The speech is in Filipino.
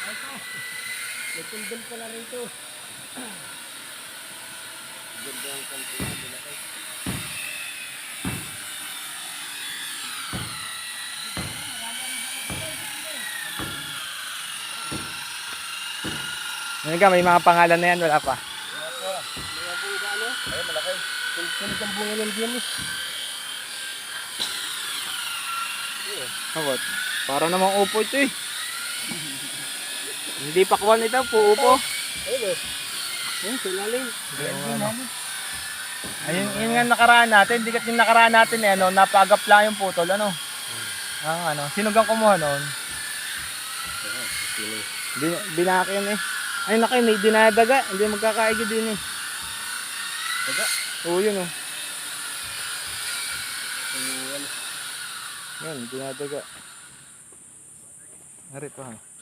May tundol pala rito. Ganda ang kanto na malaki. May mga pangalan na yan, wala pa. Mga bunga ano? Ay, malaki. Kulit ang bunga ng diyan eh. Hawat. Para namang upo ito eh. Hindi pakwan ito, upo. Ayun o. Ayun, silalim. Ayun, yun nga nakaraan natin, dikat yung nakaraan natin eh, ano, napagap lang yung putol, ano. Sinugang kumuha noon. Binakin eh. Ay nakay, may dinadaga, hindi magkakaigi din eh. Daga? Oo yun oh. Yan, dinadaga. Hari pa ha.